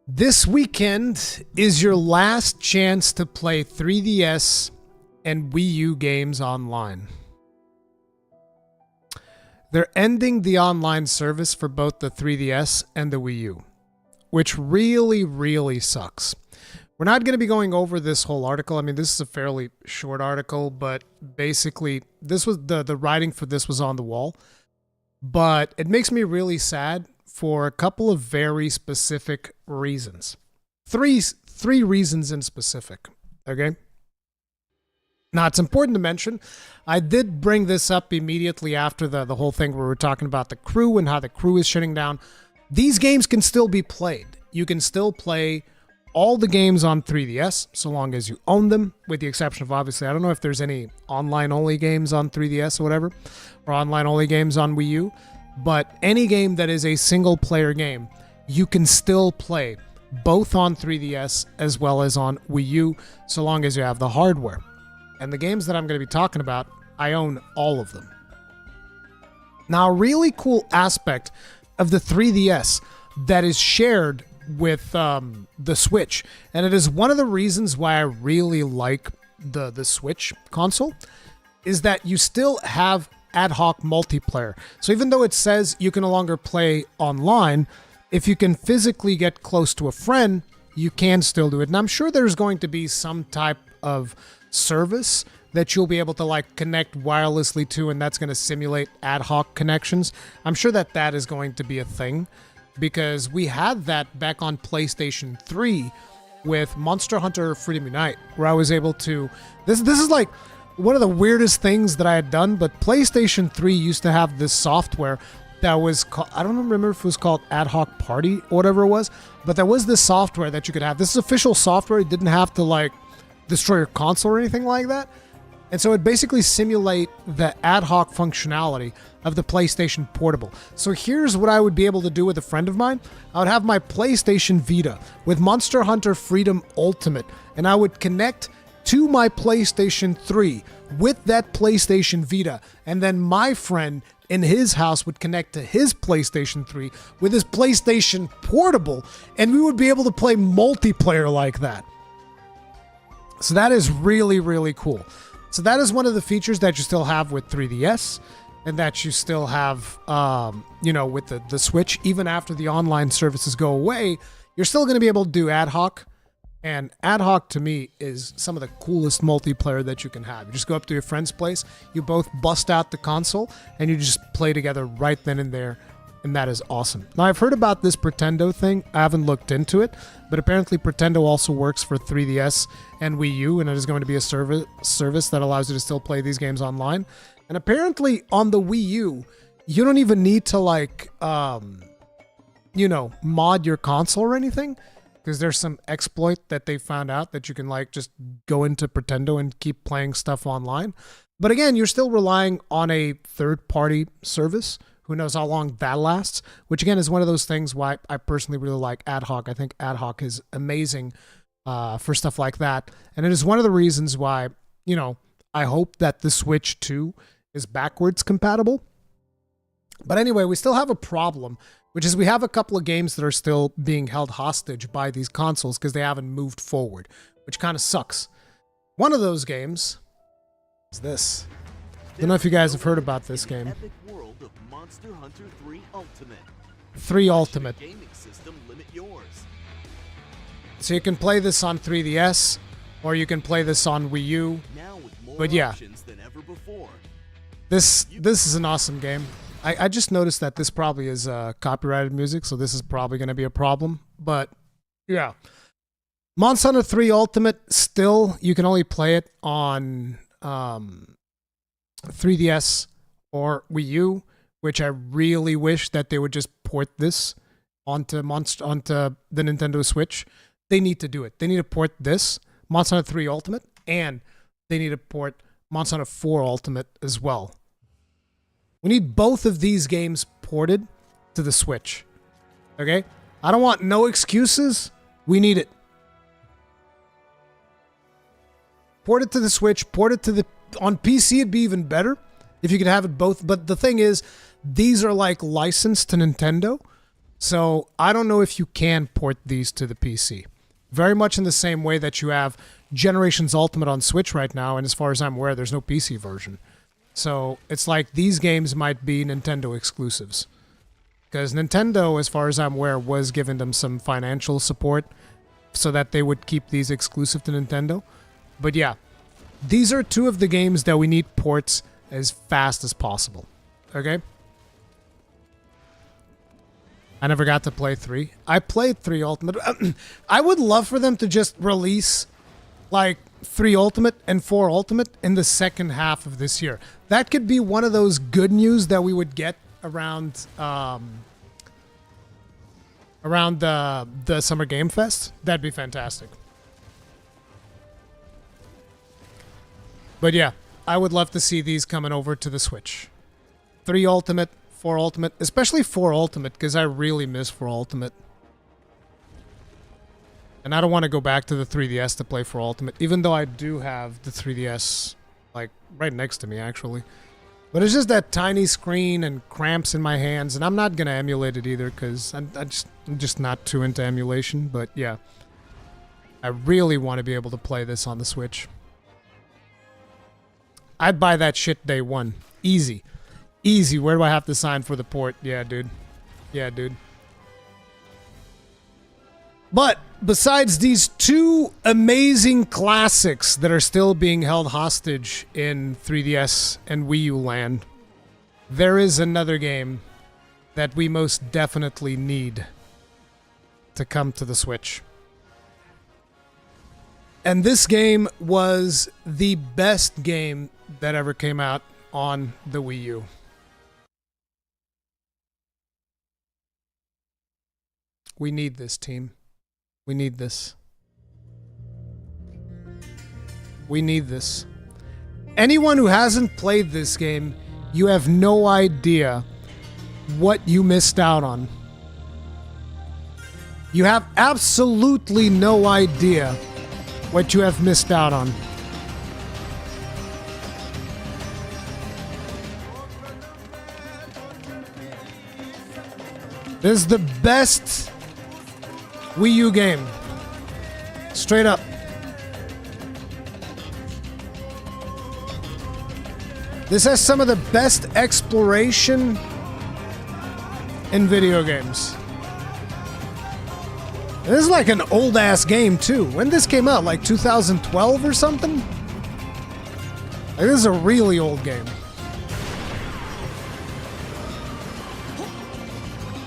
This weekend is your last chance to play 3DS and Wii U games online. They're ending the online service for both the 3DS and the Wii U, which really sucks. We're not going to be going over this whole article. I mean, this is a fairly short article, but basically this was the writing for this was on the wall. But it makes me really sad for a couple of very specific reasons. Three reasons in specific, okay? Now, it's important to mention, I did bring this up immediately after the whole thing where we were talking about the crew and how the crew is shutting down. These games can still be played. You can still play all the games on 3DS, so long as you own them, with the exception of, obviously, I don't know if there's any online-only games on 3DS or whatever, or online-only games on Wii U, but any game that is a single-player game, you can still play, both on 3DS as well as on Wii U, so long as you have the hardware. And the games that I'm going to be talking about, I own all of them. Now, a really cool aspect of the 3DS that is shared with the Switch, and it is one of the reasons why I really like the Switch console, is that you still have ad hoc multiplayer. So even though it says you can no longer play online, if you can physically get close to a friend, you can still do it. And I'm sure there's going to be some type of service that you'll be able to like connect wirelessly to, and that's going to simulate ad hoc connections. I'm sure that is going to be a thing, because we had that back on PlayStation 3 with Monster Hunter Freedom Unite, where I was able to... This is like one of the weirdest things that I had done, but PlayStation 3 used to have this software that was called... I don't remember if it was called Ad Hoc Party or whatever it was, but there was this software that you could have. This is official software. You didn't have to like destroy your console or anything like that. And so it basically simulate the ad hoc functionality of the PlayStation Portable. So here's what I would be able to do with a friend of mine. I would have my PlayStation Vita with Monster Hunter Freedom Ultimate, and I would connect to my PlayStation 3 with that PlayStation Vita, and then my friend in his house would connect to his PlayStation 3 with his PlayStation Portable, and we would be able to play multiplayer like that. So that is really cool. So that is one of the features that you still have with 3DS, and that you still have, with the Switch. Even after the online services go away, you're still going to be able to do ad hoc. And ad hoc, to me, is some of the coolest multiplayer that you can have. You just go up to your friend's place, you both bust out the console, and you just play together right then and there. And that is awesome. Now, I've heard about this Pretendo thing. I haven't looked into it, but apparently Pretendo also works for 3DS and Wii U, and it is going to be a service that allows you to still play these games online. And apparently on the Wii U, you don't even need to like, mod your console or anything, because there's some exploit that they found out that you can like just go into Pretendo and keep playing stuff online. But again, you're still relying on a third-party service. Who knows how long that lasts, which again is one of those things why I personally really like ad hoc. I think ad hoc is amazing for stuff like that. And it is one of the reasons why, I hope that the Switch 2 is backwards compatible. But anyway, we still have a problem, which is we have a couple of games that are still being held hostage by these consoles because they haven't moved forward, which kind of sucks. One of those games is this. I don't know if you guys have heard about this game. Monster Hunter 3 Ultimate. 3 Ultimate. Gaming system limit yours. So you can play this on 3DS, or you can play this on Wii U. Now with more but yeah, options than ever before. this is an awesome game. I just noticed that this probably is copyrighted music, so this is probably going to be a problem. But yeah, Monster Hunter 3 Ultimate, still you can only play it on 3DS or Wii U, which I really wish that they would just port this onto the Nintendo Switch. They need to do it. They need to port this, Monster Hunter 3 Ultimate, and they need to port Monster Hunter 4 Ultimate as well. We need both of these games ported to the Switch. Okay? I don't want no excuses. We need it. Port it to the Switch, port it to the... On PC, it'd be even better if you could have it both. But the thing is, these are like licensed to Nintendo. So I don't know if you can port these to the PC. Very much in the same way that you have Generations Ultimate on Switch right now, and as far as I'm aware, there's no PC version. So it's like these games might be Nintendo exclusives. Because Nintendo, as far as I'm aware, was giving them some financial support so that they would keep these exclusive to Nintendo. But yeah, these are two of the games that we need ports as fast as possible. Okay? I never got to play 3. I played 3 Ultimate. I would love for them to just release like 3 Ultimate and 4 Ultimate in the second half of this year. That could be one of those good news that we would get around the Summer Game Fest. That'd be fantastic. But yeah, I would love to see these coming over to the Switch. 3 Ultimate, 4 Ultimate, especially 4 Ultimate, because I really miss 4 Ultimate. And I don't want to go back to the 3DS to play 4 Ultimate, even though I do have the 3DS, like, right next to me, actually. But it's just that tiny screen and cramps in my hands, and I'm not going to emulate it either, because I'm just not too into emulation. But yeah, I really want to be able to play this on the Switch. I'd buy that shit day one. Easy. Easy. Where do I have to sign for the port? Yeah, dude. Yeah, dude. But besides these two amazing classics that are still being held hostage in 3DS and Wii U land, there is another game that we most definitely need to come to the Switch. And this game was the best game that ever came out on the Wii U. We need this, team. We need this. We need this. Anyone who hasn't played this game, you have no idea what you missed out on. You have absolutely no idea what you have missed out on. This is the best Wii U game. Straight up. This has some of the best exploration in video games. And this is like an old ass game too. When this came out, like 2012 or something? Like, this is a really old game.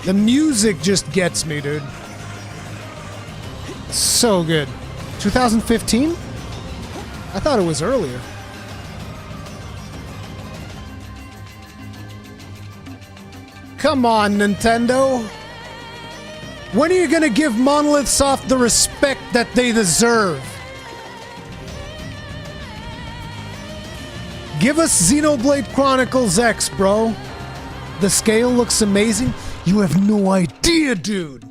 The music just gets me, dude. So good. 2015? I thought it was earlier. Come on, Nintendo. When are you gonna give Monolith Soft the respect that they deserve? Give us Xenoblade Chronicles X, bro. The scale looks amazing. You have no idea, dude.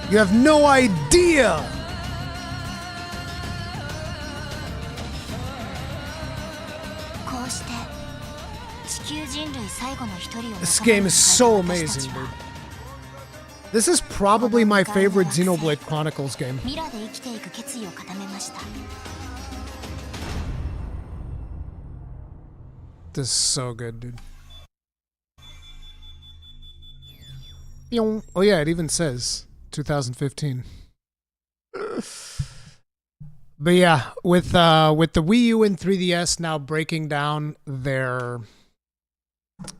You have no idea. This game is so amazing, dude. This is probably my favorite Xenoblade Chronicles game. This is so good, dude. Oh yeah, it even says 2015. But yeah, with the Wii U and 3DS now breaking down their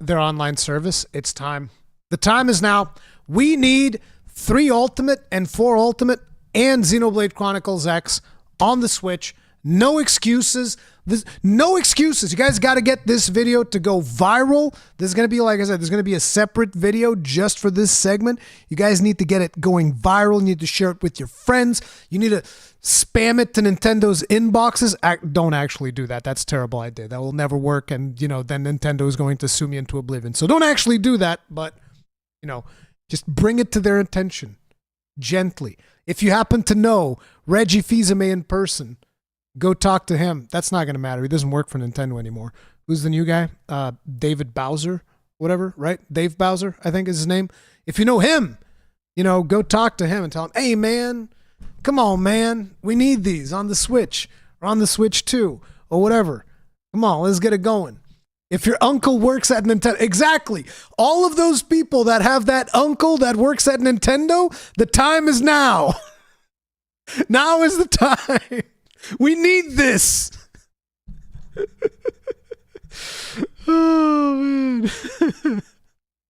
online service, it's time. The time is now. We need 3 Ultimate and 4 Ultimate and Xenoblade Chronicles X on the Switch. No excuses. No excuses. You guys got to get this video to go viral. This is going to be, like I said, there's going to be a separate video just for this segment. You guys need to get it going viral. You need to share it with your friends. You need to spam it to Nintendo's inboxes. Don't actually do that. That's a terrible idea. That will never work. And, then Nintendo is going to sue me into oblivion. So don't actually do that. But, just bring it to their attention gently. If you happen to know Reggie Fils-Aimé in person, go talk to him. That's not going to matter. He doesn't work for Nintendo anymore. Who's the new guy? David Bowser whatever, right? Dave Bowser, I think is his name. If you know him, go talk to him and tell him, hey, man, come on, man. We need these on the Switch or on the Switch 2 or whatever. Come on, let's get it going. If your uncle works at Nintendo, exactly. All of those people that have that uncle that works at Nintendo, the time is now. Now is the time. We need this. Oh, man.